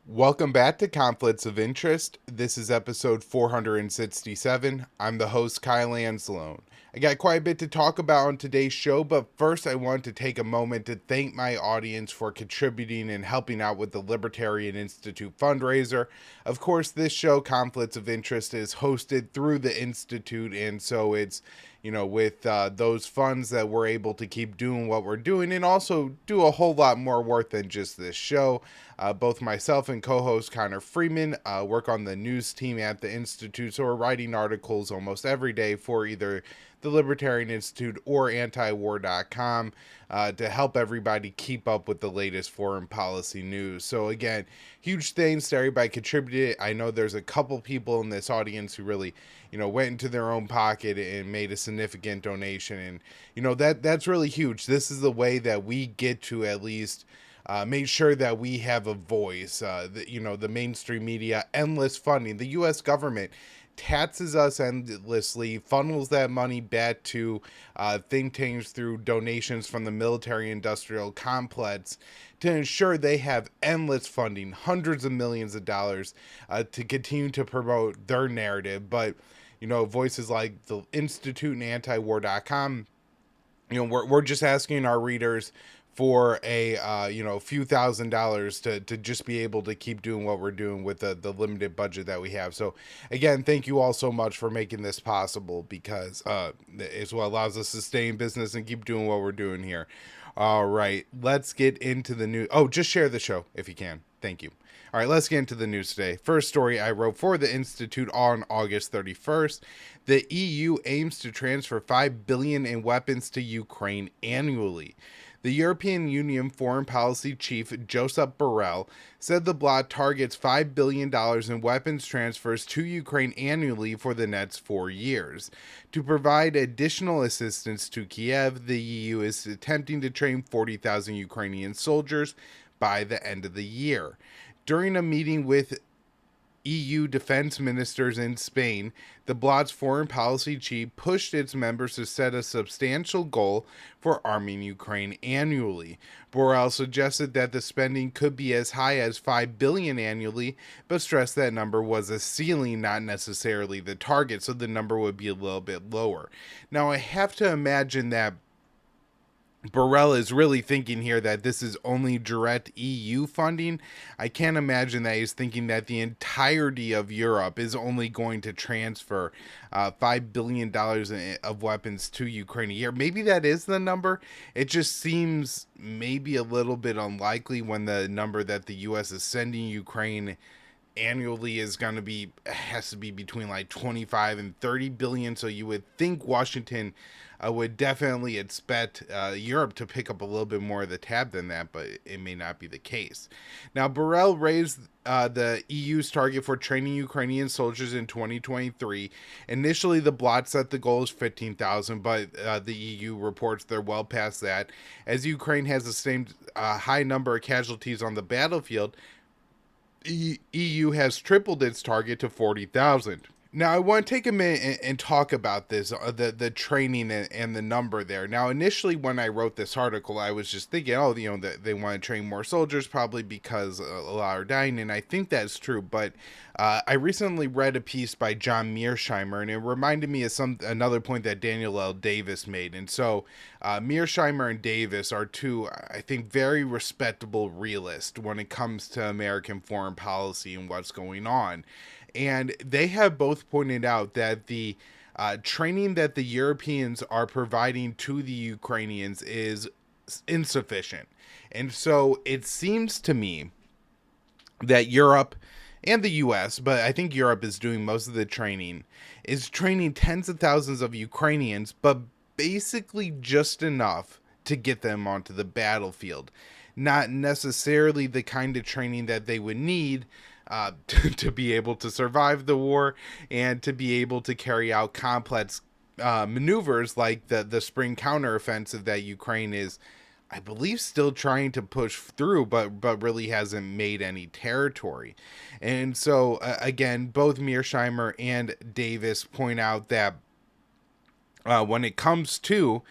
Welcome back to Conflicts of Interest. This is episode 467. I'm the host, Kyle Anzalone. I got quite a bit to talk about on today's show, but first I want to take a moment to thank my audience for contributing and helping out with the Libertarian Institute fundraiser. Of course, this show, Conflicts of Interest, is hosted through the Institute, and so it's with those funds that we're able to keep doing what we're doing and also do a whole lot more work than just this show. Both myself and co-host Connor Freeman work on the news team at the Institute, so we're writing articles almost every day for either the Libertarian Institute or antiwar.com to help everybody keep up with the latest foreign policy news. So again, huge thanks to everybody contributed. I know there's a couple people in this audience who really went into their own pocket and made a significant donation, and that's really huge. This is the way that we get to at least make sure that we have a voice. The mainstream media, endless funding. The U.S. government taxes us endlessly, funnels that money back to think tanks through donations from the military-industrial complex to ensure they have endless funding, hundreds of millions of dollars to continue to promote their narrative. But voices like the Institute and antiwar.com, we're just asking our readers for a few $1,000s to just be able to keep doing what we're doing with the limited budget that we have. So again, thank you all so much for making this possible, because it's what allows us to stay in business and keep doing what we're doing here. All right, let's get into the news. Oh, just share the show if you can. Thank you. All right, let's get into the news today. First story I wrote for the Institute on August 31st. The EU aims to transfer $5 billion in weapons to Ukraine annually. The European Union Foreign Policy Chief Josep Borrell said the bloc targets $5 billion in weapons transfers to Ukraine annually for the next 4 years. To provide additional assistance to Kiev, the EU is attempting to train 40,000 Ukrainian soldiers by the end of the year. During a meeting with EU defense ministers in Spain, the bloc's foreign policy chief pushed its members to set a substantial goal for arming Ukraine annually. Borrell suggested that the spending could be as high as $5 billion annually, but stressed that number was a ceiling, not necessarily the target, so the number would be a little bit lower. Now, I have to imagine that Borrell is really thinking here that this is only direct EU funding. I can't imagine that he's thinking that the entirety of Europe is only going to transfer $5 billion of weapons to Ukraine a year. Maybe that is the number. It just seems maybe a little bit unlikely when the number that the U.S. is sending Ukraine annually has to be between like 25 and 30 billion. So you would think Washington would definitely expect Europe to pick up a little bit more of the tab than that, but it may not be the case. Now, Borrell raised the EU's target for training Ukrainian soldiers in 2023. Initially, the bloc set the goal as 15,000, but the EU reports they're well past that. As Ukraine has the same high number of casualties on the battlefield, EU has tripled its target to 40,000. Now, I want to take a minute and talk about this, the training and the number there. Now, initially, when I wrote this article, I was just thinking, that they want to train more soldiers, probably because a lot are dying, and I think that's true. But I recently read a piece by John Mearsheimer, and it reminded me of another point that Daniel L. Davis made. And so, Mearsheimer and Davis are two, I think, very respectable realists when it comes to American foreign policy and what's going on. And they have both pointed out that the training that the Europeans are providing to the Ukrainians is insufficient. And so it seems to me that Europe and the US, but I think Europe is doing most of the training, is training tens of thousands of Ukrainians, but basically just enough to get them onto the battlefield. Not necessarily the kind of training that they would need to be able to survive the war and to be able to carry out complex maneuvers like the spring counteroffensive that Ukraine is, I believe, still trying to push through, but really hasn't made any territory. And so, again, both Mearsheimer and Davis point out that when it comes to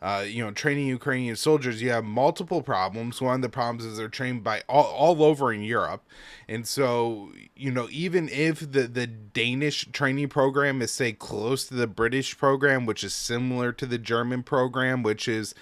training Ukrainian soldiers, you have multiple problems. One of the problems is they're trained by all over in Europe. And so, even if the Danish training program is, say, close to the British program, which is similar to the German program, which is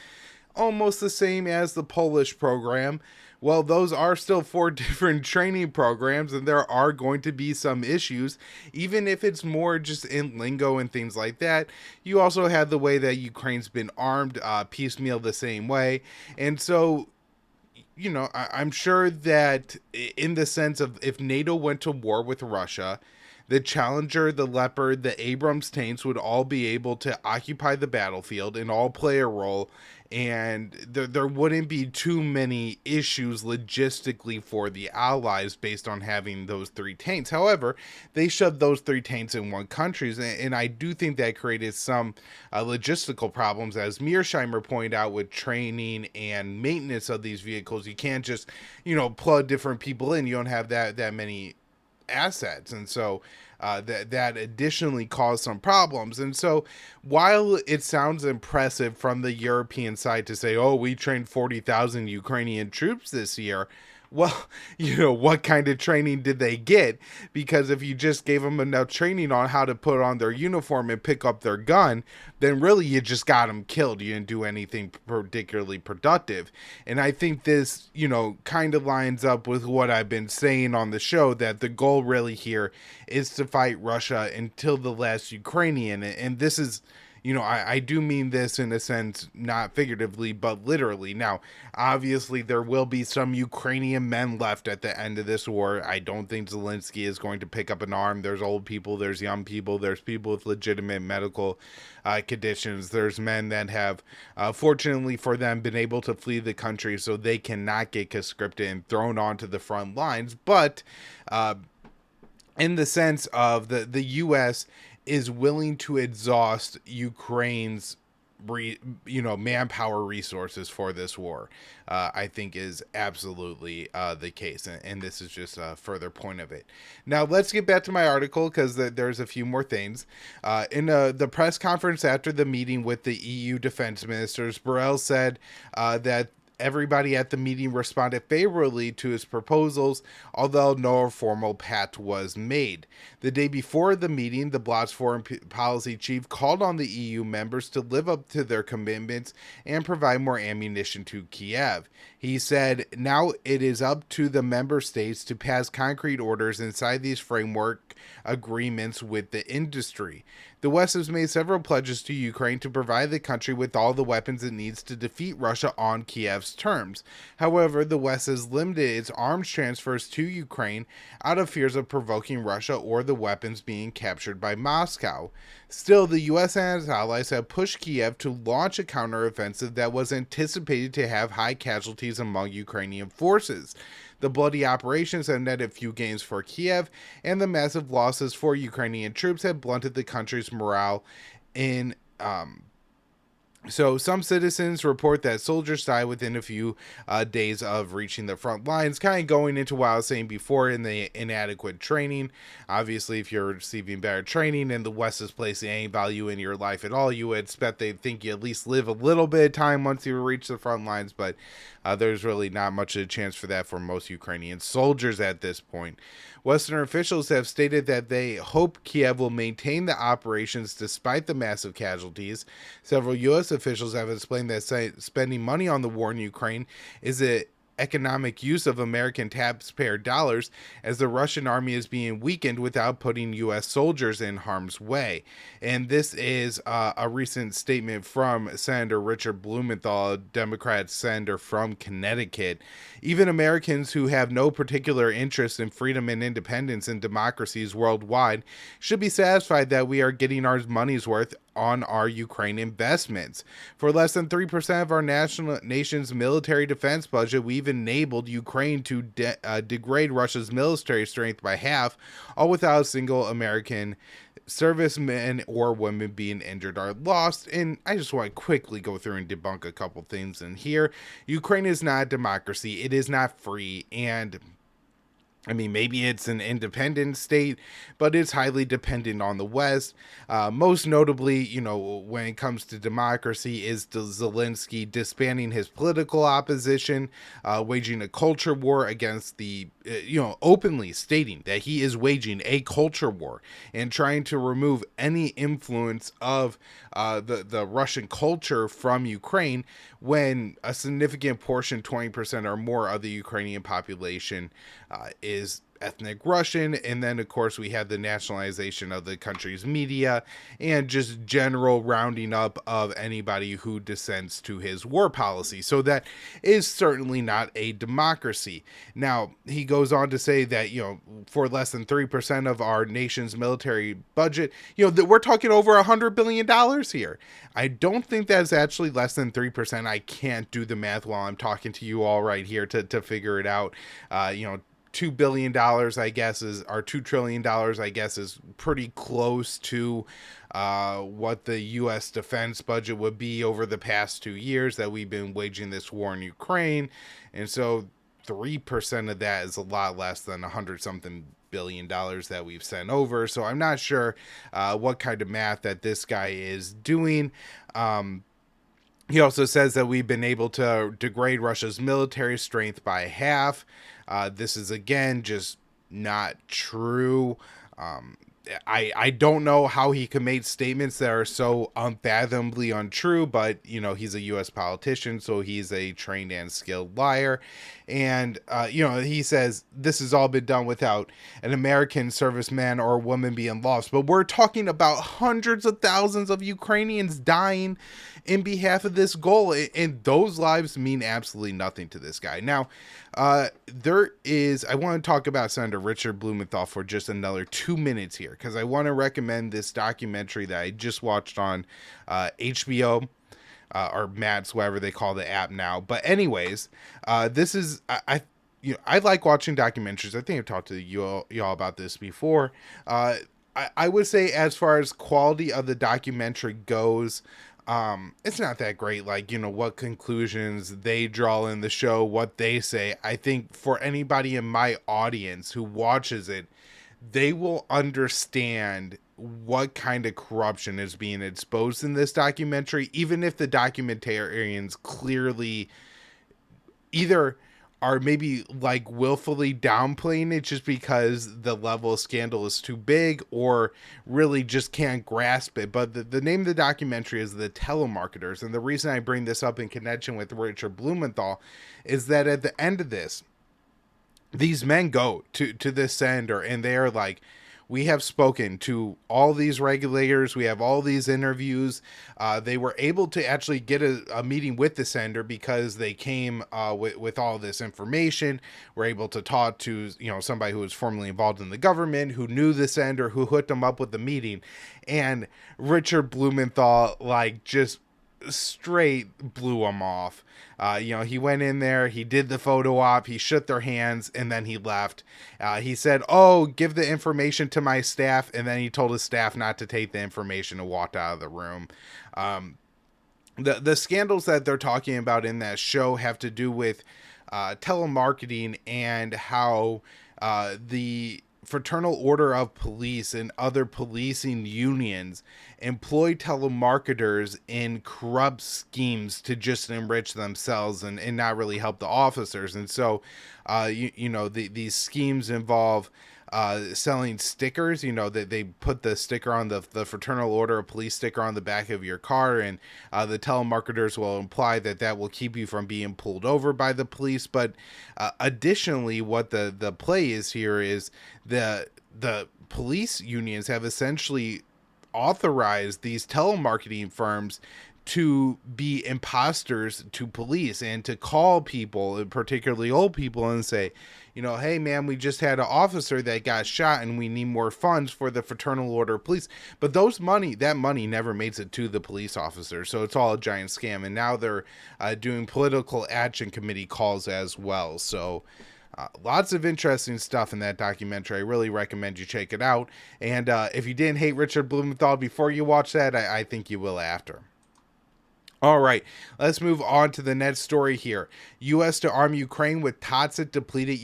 almost the same as the Polish program, well, those are still 4 different training programs, and there are going to be some issues, even if it's more just in lingo and things like that. You also have the way that Ukraine's been armed, piecemeal the same way. And so, I'm sure that in the sense of if NATO went to war with Russia, the Challenger, the Leopard, the Abrams tanks would all be able to occupy the battlefield and all play a role, and there wouldn't be too many issues logistically for the Allies based on having those 3 tanks. However, they shoved those 3 tanks in one country, and I do think that created some logistical problems, as Mearsheimer pointed out, with training and maintenance of these vehicles. You can't just, plug different people in. You don't have that many assets, and so that additionally caused some problems. And so while it sounds impressive from the European side to say, oh, we trained 40,000 Ukrainian troops this year, well, what kind of training did they get? Because if you just gave them enough training on how to put on their uniform and pick up their gun, then really you just got them killed. You didn't do anything particularly productive. And I think this, kind of lines up with what I've been saying on the show, that the goal really here is to fight Russia until the last Ukrainian. And this is, I do mean this in a sense, not figuratively, but literally. Now, obviously, there will be some Ukrainian men left at the end of this war. I don't think Zielinski is going to pick up an arm. There's old people, there's young people, there's people with legitimate medical conditions. There's men that have, fortunately for them, been able to flee the country so they cannot get conscripted and thrown onto the front lines. But in the sense of the U.S. is willing to exhaust Ukraine's manpower resources for this war, I think is absolutely the case. And this is just a further point of it. Now, let's get back to my article, because there's a few more things. In the press conference after the meeting with the EU defense ministers, Borrell said that everybody at the meeting responded favorably to his proposals, although no formal pact was made. The day before the meeting, the bloc's foreign policy chief called on the EU members to live up to their commitments and provide more ammunition to Kiev. He said, now it is up to the member states to pass concrete orders inside these framework agreements with the industry. The West has made several pledges to Ukraine to provide the country with all the weapons it needs to defeat Russia on Kiev's terms. However, the West has limited its arms transfers to Ukraine out of fears of provoking Russia or the weapons being captured by Moscow. Still, the U.S. and its allies have pushed Kiev to launch a counteroffensive that was anticipated to have high casualties among Ukrainian forces. The bloody operations have netted few gains for Kiev, and the massive losses for Ukrainian troops have blunted the country's morale in So some citizens report that soldiers die within a few days of reaching the front lines, kind of going into what I was saying before in the inadequate training. Obviously, if you're receiving better training and the West is placing any value in your life at all, you would expect they'd think you at least live a little bit of time once you reach the front lines, but there's really not much of a chance for that for most Ukrainian soldiers at this point. Western officials have stated that they hope Kiev will maintain the operations despite the massive casualties. Several U.S. officials have explained that spending money on the war in Ukraine is an economic use of American taxpayer dollars, as the Russian army is being weakened without putting U.S. soldiers in harm's way. And this is a recent statement from Senator Richard Blumenthal, a Democrat senator from Connecticut. Even Americans who have no particular interest in freedom and independence in democracies worldwide should be satisfied that we are getting our money's worth on our Ukraine investments. For less than 3% of our nation's military defense budget, we've enabled Ukraine to degrade Russia's military strength by half, all without a single American servicemen or women being injured or lost. And I just want to quickly go through and debunk a couple things in here. Ukraine is not a democracy. It is not free. And I mean, maybe it's an independent state, but it's highly dependent on the West. Most notably, when it comes to democracy, is Zielinski disbanding his political opposition, waging a culture war against openly stating that he is waging a culture war and trying to remove any influence of the Russian culture from Ukraine, when a significant portion, 20% or more of the Ukrainian population, is ethnic Russian. And then, of course, we had the nationalization of the country's media and just general rounding up of anybody who dissents to his war policy. So that is certainly not a democracy. Now, he goes on to say that, for less than 3% of our nation's military budget, that we're talking over $100 billion here. I don't think that's actually less than 3%. I can't do the math while I'm talking to you all right here to figure it out. $2 billion, I guess, or $2 trillion, I guess, is pretty close to what the U.S. defense budget would be over the past 2 years that we've been waging this war in Ukraine. And so 3% of that is a lot less than $100-something billion that we've sent over. So I'm not sure what kind of math that this guy is doing. He also says that we've been able to degrade Russia's military strength by half. This is, again, just not true. I don't know how he can make statements that are so unfathomably untrue, but, he's a U.S. politician, so he's a trained and skilled liar. And, he says this has all been done without an American serviceman or woman being lost. But we're talking about hundreds of thousands of Ukrainians dying in behalf of this goal. And those lives mean absolutely nothing to this guy. Now, I want to talk about Senator Richard Blumenthal for just another 2 minutes here, because I want to recommend this documentary that I just watched on HBO. Or Maps, whatever they call the app now. But anyways, this is, I like watching documentaries. I think I've talked to y'all about this before. I would say, as far as quality of the documentary goes, it's not that great. Like, what conclusions they draw in the show, what they say. I think for anybody in my audience who watches it, they will understand what kind of corruption is being exposed in this documentary, even if the documentarians clearly either are maybe like willfully downplaying it just because the level of scandal is too big, or really just can't grasp it. But the name of the documentary is The Telemarketers. And the reason I bring this up in connection with Richard Blumenthal is that at the end of this, these men go to this senator and they are like, we have spoken to all these regulators. We have all these interviews. They were able to actually get a meeting with the senator because they came with all this information. We're able to talk to somebody who was formerly involved in the government, who knew the senator, who hooked them up with the meeting. And Richard Blumenthal just straight blew him off. He went in there, he did the photo op, he shook their hands, and then he left. He said, "Oh, give the information to my staff," and then he told his staff not to take the information and walked out of the room. The scandals that they're talking about in that show have to do with telemarketing and how the Fraternal Order of Police and other policing unions employ telemarketers in corrupt schemes to just enrich themselves and not really help the officers. And so, these schemes involve selling stickers, that they put the sticker on the Fraternal Order of Police sticker on the back of your car, and the telemarketers will imply that will keep you from being pulled over by the police. But additionally, what the play is here is the police unions have essentially authorized these telemarketing firms to be imposters to police and to call people, particularly old people, and say, hey man, we just had an officer that got shot and we need more funds for the Fraternal Order of Police. But that money never makes it to the police officer. So it's all a giant scam. And now they're doing political action committee calls as well. So lots of interesting stuff in that documentary. I really recommend you check it out. And if you didn't hate Richard Blumenthal before you watch that, I think you will after. All right, let's move on to the next story here. U.S. to arm Ukraine with toxic depleted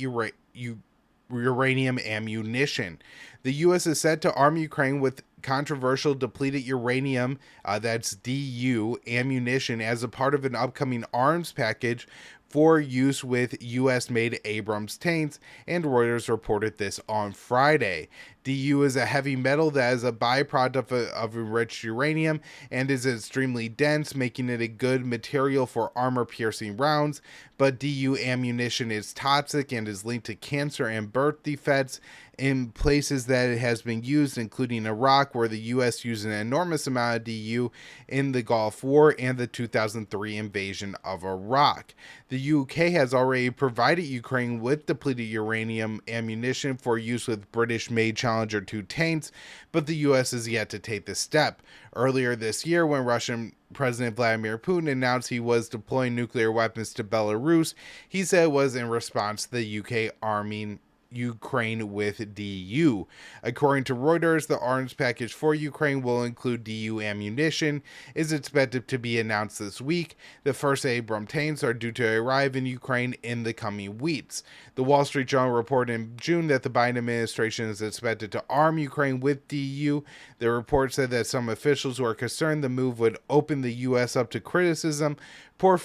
uranium ammunition. The U.S. is set to arm Ukraine with controversial depleted uranium, that's DU, ammunition as a part of an upcoming arms package for use with U.S.-made Abrams tanks, and Reuters reported this on Friday. DU is a heavy metal that is a byproduct of enriched uranium and is extremely dense, making it a good material for armor-piercing rounds, but DU ammunition is toxic and is linked to cancer and birth defects in places that it has been used, including Iraq, where the U.S. used an enormous amount of DU in the Gulf War and the 2003 invasion of Iraq. The UK has already provided Ukraine with depleted uranium ammunition for use with British-made Challenger 2 tanks, but the U.S. is yet to take this step. Earlier this year, when Russian President Vladimir Putin announced he was deploying nuclear weapons to Belarus, he said it was in response to the UK arming Ukraine with DU. According to Reuters, the arms package for Ukraine will include DU ammunition, is expected to be announced this week. The first Abrams tanks are due to arrive in Ukraine in the coming weeks. The Wall Street Journal reported in June that the Biden administration is expected to arm Ukraine with DU. The report said that some officials were concerned the move would open the U.S. up to criticism for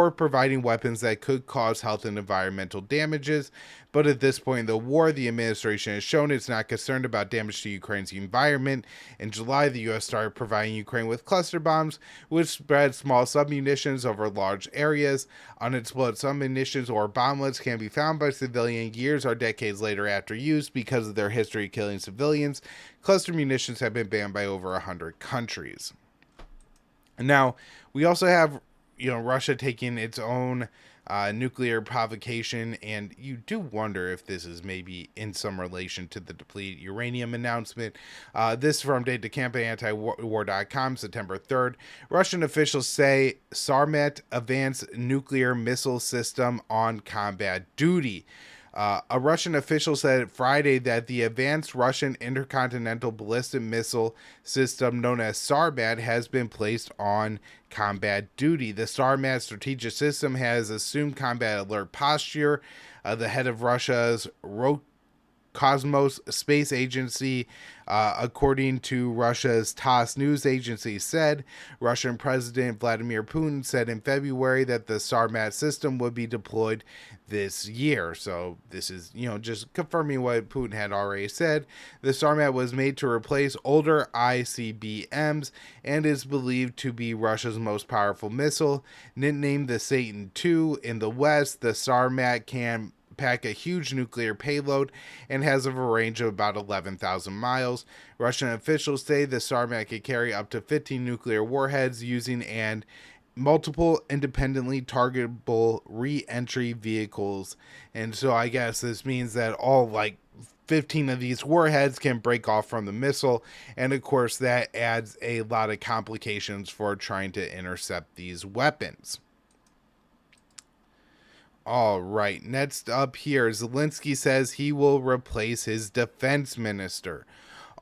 providing weapons that could cause health and environmental damages. But at this point in the war, the administration has shown it's not concerned about damage to Ukraine's environment. In July, the U.S. started providing Ukraine with cluster bombs, which spread small submunitions over large areas. Unexploded submunitions or bomblets can be found by civilians years or decades later after use because of their history of killing civilians. Cluster munitions have been banned by over 100 countries. Now, we also have Russia taking its own nuclear provocation, and you do wonder if this is maybe in some relation to the depleted uranium announcement. This from DataCampAntiWar.com, September 3rd. Russian officials say Sarmat Advanced nuclear missile system on combat duty. A Russian official said Friday that the advanced Russian intercontinental ballistic missile system known as Sarmat has been placed on combat duty. The Sarmat strategic system has assumed combat alert posture. The head of Russia's Cosmos Space Agency, according to Russia's TASS news agency, said Russian President Vladimir Putin said in February that the Sarmat system would be deployed this year. So this is, just confirming what Putin had already said. The Sarmat was made to replace older ICBMs and is believed to be Russia's most powerful missile. Nicknamed the Satan II in the West, the Sarmat can pack a huge nuclear payload and has a range of about 11,000 miles. Russian officials say the Sarmat can carry up to 15 nuclear warheads using and multiple independently targetable re-entry vehicles. And so I guess this means that all 15 of these warheads can break off from the missile, and of course that adds a lot of complications for trying to intercept these weapons. All right, next up here, Zielinski says he will replace his defense minister.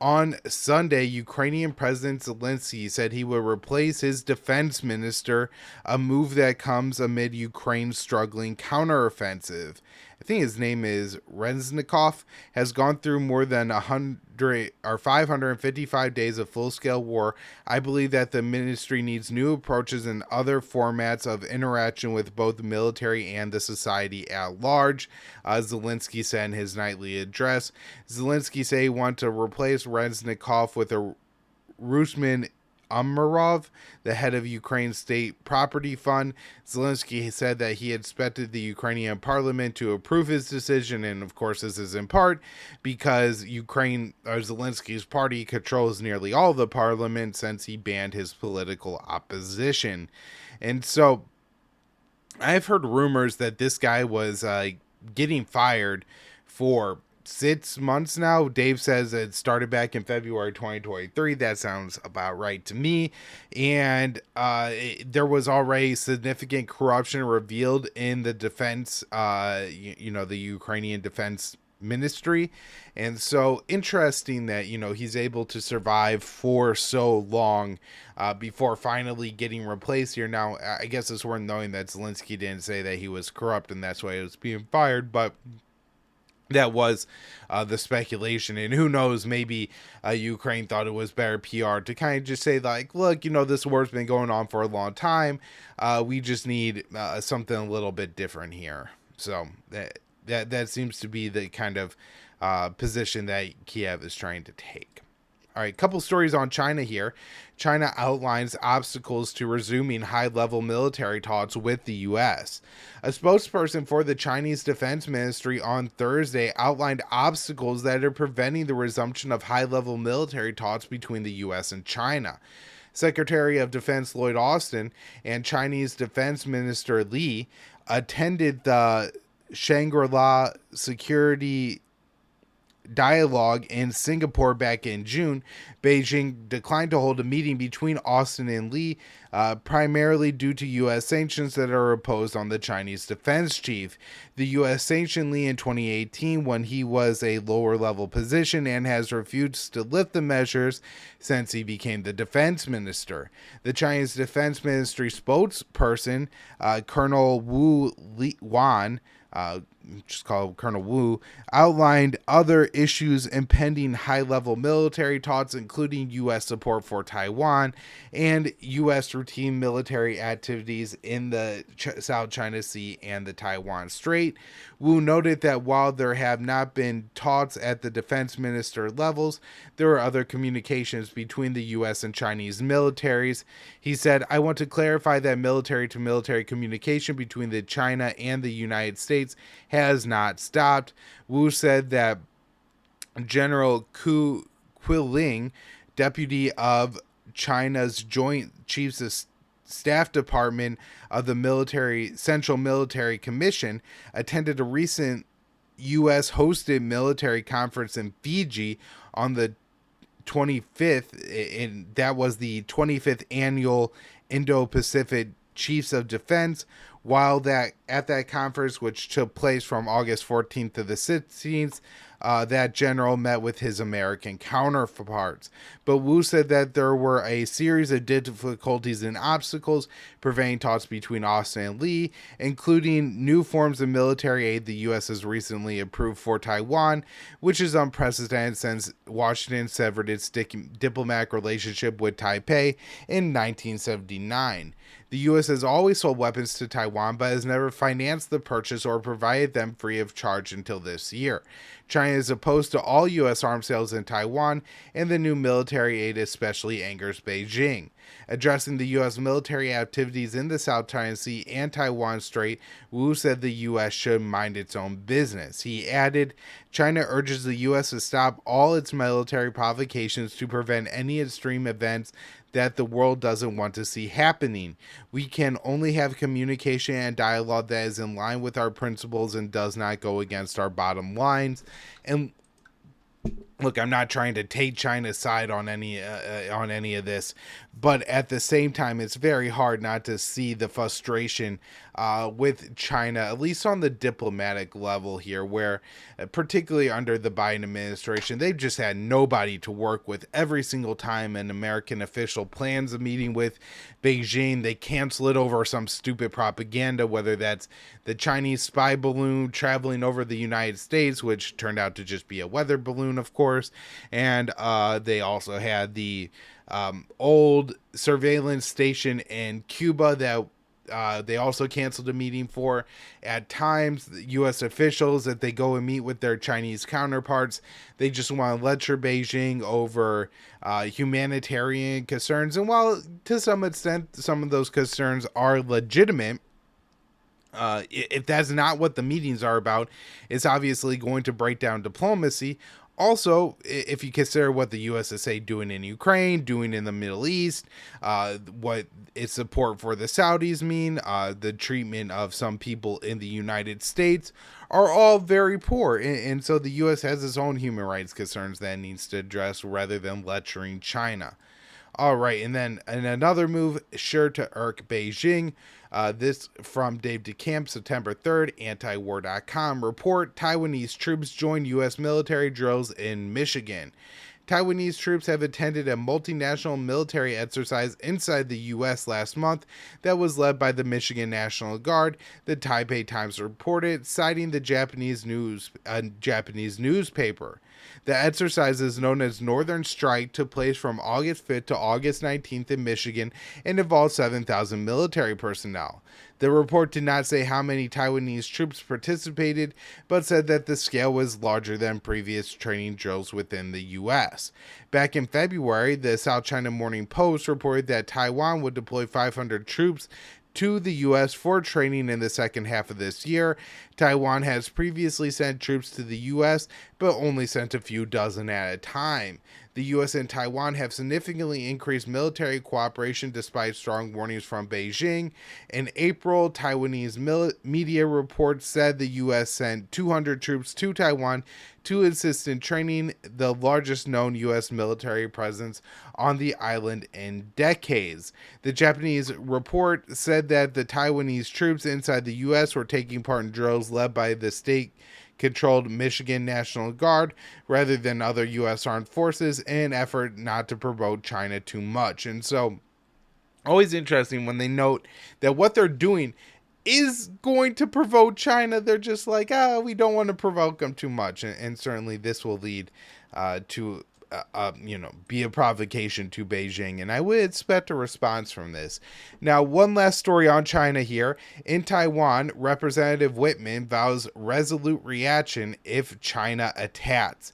On Sunday, Ukrainian President Zelensky said he will replace his defense minister, a move that comes amid Ukraine's struggling counteroffensive. I think his name is Reznikov, has gone through more than 555 days of full-scale war. I believe that the ministry needs new approaches and other formats of interaction with both the military and the society at large, Zelensky said in his nightly address. Zelensky said he wants to replace Reznikov with a Rusman Umarov, the head of Ukraine's state property fund. Zelensky said that he expected the Ukrainian parliament to approve his decision, and of course this is in part because Zelensky's party controls nearly all the parliament since he banned his political opposition. And so I've heard rumors that this guy was getting fired for 6 months now. Dave says it started back in February 2023. That sounds about right to me. And there was already significant corruption revealed in the defense, the Ukrainian defense ministry. And so interesting that, he's able to survive for so long before finally getting replaced here. Now, I guess it's worth knowing that Zelensky didn't say that he was corrupt and that's why he was being fired, but That was the speculation, and who knows, maybe Ukraine thought it was better PR to kind of just say, like, look, this war's been going on for a long time. We just need something a little bit different here. So that seems to be the kind of position that Kiev is trying to take. All right, couple stories on China here. China outlines obstacles to resuming high-level military talks with the U.S. A spokesperson for the Chinese Defense Ministry on Thursday outlined obstacles that are preventing the resumption of high-level military talks between the U.S. and China. Secretary of Defense Lloyd Austin and Chinese Defense Minister Li attended the Shangri-La Security Dialogue in Singapore back in June. Beijing declined to hold a meeting between Austin and Li, primarily due to U.S. sanctions that are imposed on the Chinese defense chief. The U.S. sanctioned Li in 2018 when he was a lower-level position and has refused to lift the measures since he became the defense minister. The Chinese Defense Ministry spokesperson, Colonel Wu Wan, just called Colonel Wu, outlined other issues impending high-level military talks, including U.S. support for Taiwan and U.S. routine military activities in the South China Sea and the Taiwan Strait. Wu noted that while there have not been talks at the defense minister levels, there are other communications between the U.S. and Chinese militaries. He said, "I want to clarify that military-to-military communication between the China and the United States has not stopped." Wu said that General Ku Qiling, deputy of China's Joint Chiefs of Staff Department of the Central Military Commission, attended a recent U.S.-hosted military conference in Fiji on the 25th, and that was the 25th annual Indo-Pacific Chiefs of Defense. While at that conference, which took place from August 14th to the 16th, that general met with his American counterparts. But Wu said that there were a series of difficulties and obstacles preventing talks between Austin and Li, including new forms of military aid the U.S. has recently approved for Taiwan, which is unprecedented since Washington severed its diplomatic relationship with Taipei in 1979. The U.S. has always sold weapons to Taiwan, but has never financed the purchase or provided them free of charge until this year. China is opposed to all U.S. arms sales in Taiwan, and the new military aid especially angers Beijing. Addressing the U.S. military activities in the South China Sea and Taiwan Strait, Wu said the U.S. should mind its own business. He added, "China urges the U.S. to stop all its military provocations to prevent any extreme events that the world doesn't want to see happening. We can only have communication and dialogue that is in line with our principles and does not go against our bottom lines." And look, I'm not trying to take China's side on any of this, but at the same time, it's very hard not to see the frustration with China, at least on the diplomatic level here, where particularly under the Biden administration, they've just had nobody to work with. Every single time an American official plans a meeting with Beijing, they cancel it over some stupid propaganda, whether that's the Chinese spy balloon traveling over the United States, which turned out to just be a weather balloon, of course, and they also had the old surveillance station in Cuba that they also canceled a meeting for. At times, the U.S. officials that they go and meet with their Chinese counterparts, they just want to lecture Beijing over humanitarian concerns. And while to some extent some of those concerns are legitimate, if that's not what the meetings are about, it's obviously going to break down diplomacy. Also, if you consider what the U.S. is, say, doing in Ukraine, doing in the Middle East, what its support for the Saudis mean, the treatment of some people in the United States are all very poor. And so the U.S. has its own human rights concerns that it needs to address rather than lecturing China. All right, and then in another move, sure to irk Beijing. This from Dave DeCamp, September 3rd, antiwar.com. Report, Taiwanese troops join U.S. military drills in Michigan. Taiwanese troops have attended a multinational military exercise inside the U.S. last month that was led by the Michigan National Guard, the Taipei Times reported, citing the Japanese newspaper. The exercise is known as Northern Strike, took place from August 5th to August 19th in Michigan and involved 7,000 military personnel. The report did not say how many Taiwanese troops participated, but said that the scale was larger than previous training drills within the U.S. Back in February, the South China Morning Post reported that Taiwan would deploy 500 troops to the U.S. for training in the second half of this year. Taiwan has previously sent troops to the U.S., but only sent a few dozen at a time. The U.S. and Taiwan have significantly increased military cooperation despite strong warnings from Beijing. In April, Taiwanese media reports said the U.S. sent 200 troops to Taiwan to assist in training, the largest known U.S. military presence on the island in decades. The Japanese report said that the Taiwanese troops inside the U.S. were taking part in drills led by the state-controlled Michigan National Guard rather than other U.S. armed forces in an effort not to provoke China too much. And so, always interesting when they note that what they're doing is going to provoke China. They're just like, we don't want to provoke them too much. And certainly this will lead to be a provocation to Beijing. And I would expect a response from this. Now, one last story on China here. In Taiwan, Representative Whitman vows resolute reaction if China attacks.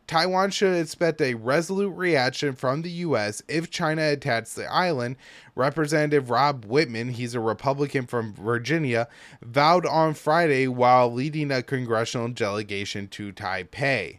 Taiwan should expect a resolute reaction from the U.S. if China attacks the island. Representative Rob Whitman, he's a Republican from Virginia, vowed on Friday while leading a congressional delegation to Taipei.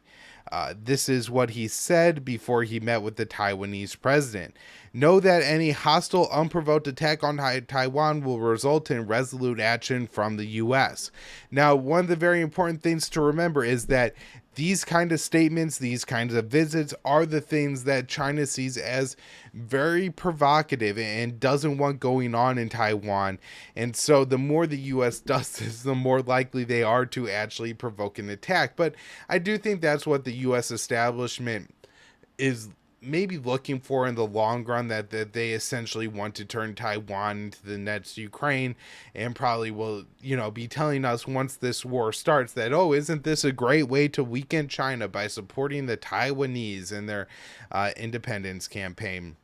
This is what he said before he met with the Taiwanese president. Know that any hostile, unprovoked attack on Taiwan will result in resolute action from the U.S. Now, one of the very important things to remember is that these kind of statements, these kinds of visits are the things that China sees as very provocative and doesn't want going on in Taiwan. And so the more the U.S. does this, the more likely they are to actually provoke an attack. But I do think that's what the U.S. establishment is maybe looking for in the long run, that they essentially want to turn Taiwan into the next Ukraine, and probably will, be telling us once this war starts that, isn't this a great way to weaken China by supporting the Taiwanese in their independence campaign.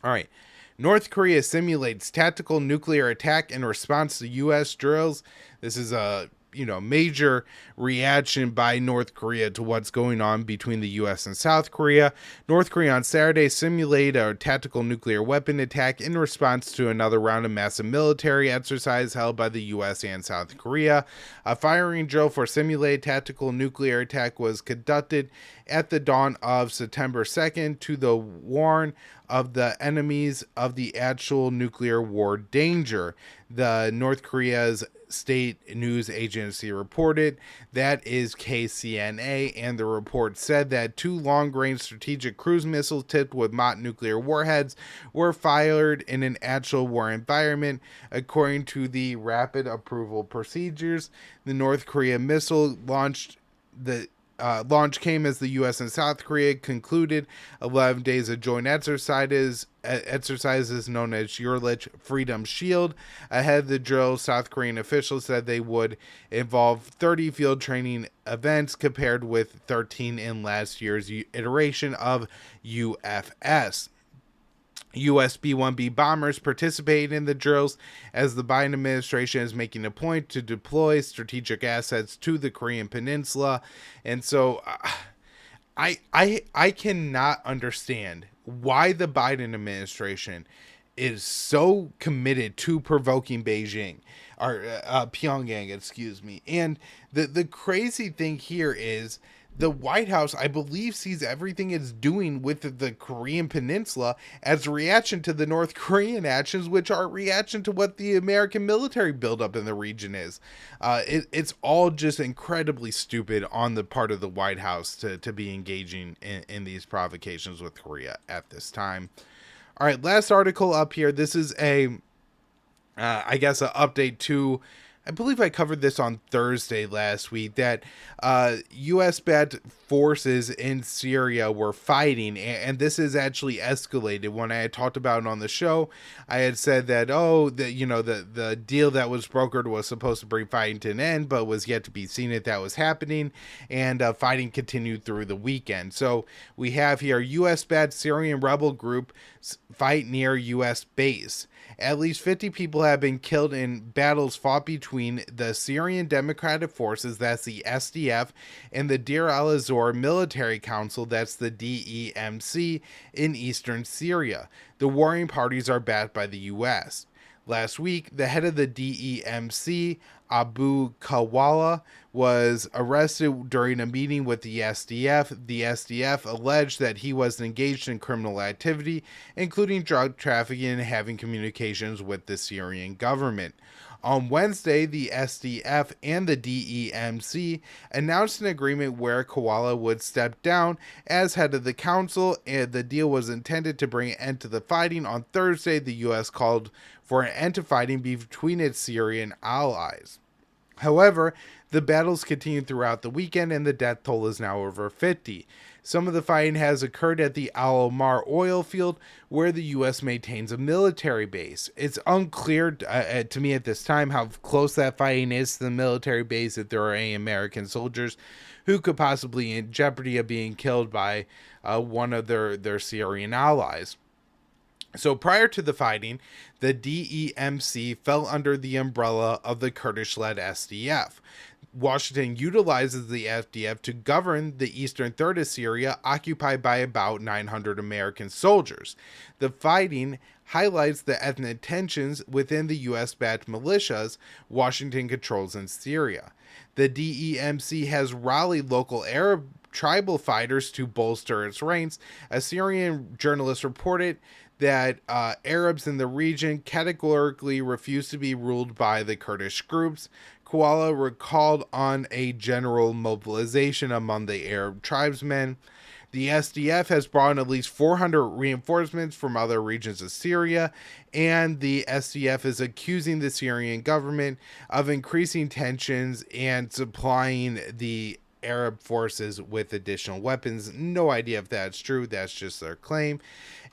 All right. North Korea simulates tactical nuclear attack in response to U.S. drills. This is a major reaction by North Korea to what's going on between the U.S. and South Korea. North Korea on Saturday simulated a tactical nuclear weapon attack in response to another round of massive military exercise held by the U.S. and South Korea. A firing drill for simulated tactical nuclear attack was conducted at the dawn of September 2nd to the warn of the enemies of the actual nuclear war danger. The North Korea's state news agency reported. That is KCNA, and the report said that 2 long-range strategic cruise missiles tipped with MOT nuclear warheads were fired in an actual war environment, according to the rapid approval procedures. The North Korea missile launch came as the U.S. and South Korea concluded 11 days of joint exercises known as Urlich Freedom Shield. Ahead of the drill, South Korean officials said they would involve 30 field training events compared with 13 in last year's iteration of UFS. U.S. B-1B bombers participated in the drills as the Biden administration is making a point to deploy strategic assets to the Korean Peninsula. And so I cannot understand why the Biden administration is so committed to provoking Beijing, or Pyongyang, And the crazy thing here is the White House, I believe, sees everything it's doing with the Korean Peninsula as a reaction to the North Korean actions, which are a reaction to what the American military buildup in the region is. It's all just incredibly stupid on the part of the White House to be engaging in these provocations with Korea at this time. All right, last article up here. This is an update to I believe I covered this on Thursday last week, that U.S.-backed forces in Syria were fighting, and this has actually escalated. When I had talked about it on the show, I had said that, the deal that was brokered was supposed to bring fighting to an end, but was yet to be seen if that was happening, and fighting continued through the weekend. So we have here U.S.-backed Syrian rebel group fight near U.S. base. At least 50 people have been killed in battles fought between the Syrian Democratic Forces, that's the SDF, and the Deir al-Zor Military Council, that's the DEMC, in eastern Syria. The warring parties are backed by the U.S. Last week, the head of the DEMC, Abu Kawala, was arrested during a meeting with the SDF. The SDF alleged that he was engaged in criminal activity, including drug trafficking and having communications with the Syrian government. On Wednesday, the SDF and the DEMC announced an agreement where Kawala would step down as head of the council, and the deal was intended to bring an end to the fighting. On Thursday, the U.S. called for an end to fighting between its Syrian allies. However, the battles continued throughout the weekend, and the death toll is now over 50. Some of the fighting has occurred at the Al Omar oil field, where the U.S. maintains a military base. It's unclear to me at this time how close that fighting is to the military base, if there are any American soldiers who could possibly be in jeopardy of being killed by one of their Syrian allies. So prior to the fighting, the DEMC fell under the umbrella of the Kurdish-led SDF. Washington utilizes the SDF to govern the eastern third of Syria, occupied by about 900 American soldiers. The fighting highlights the ethnic tensions within the U.S.-backed militias Washington controls in Syria. The DEMC has rallied local Arab tribal fighters to bolster its ranks. A Syrian journalist reported that Arabs in the region categorically refuse to be ruled by the Kurdish groups. Kawala recalled on a general mobilization among the Arab tribesmen. The SDF has brought in at least 400 reinforcements from other regions of Syria, and the SDF is accusing the Syrian government of increasing tensions and supplying the Arab forces with additional weapons. No idea if that's true. That's just their claim.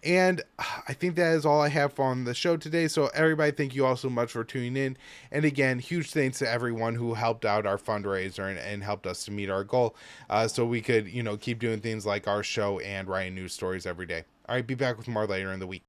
And I think that is all I have on the show today. So everybody, thank you all so much for tuning in. And again, huge thanks to everyone who helped out our fundraiser and helped us to meet our goal, so we could, keep doing things like our show and writing news stories every day. All right, be back with more later in the week.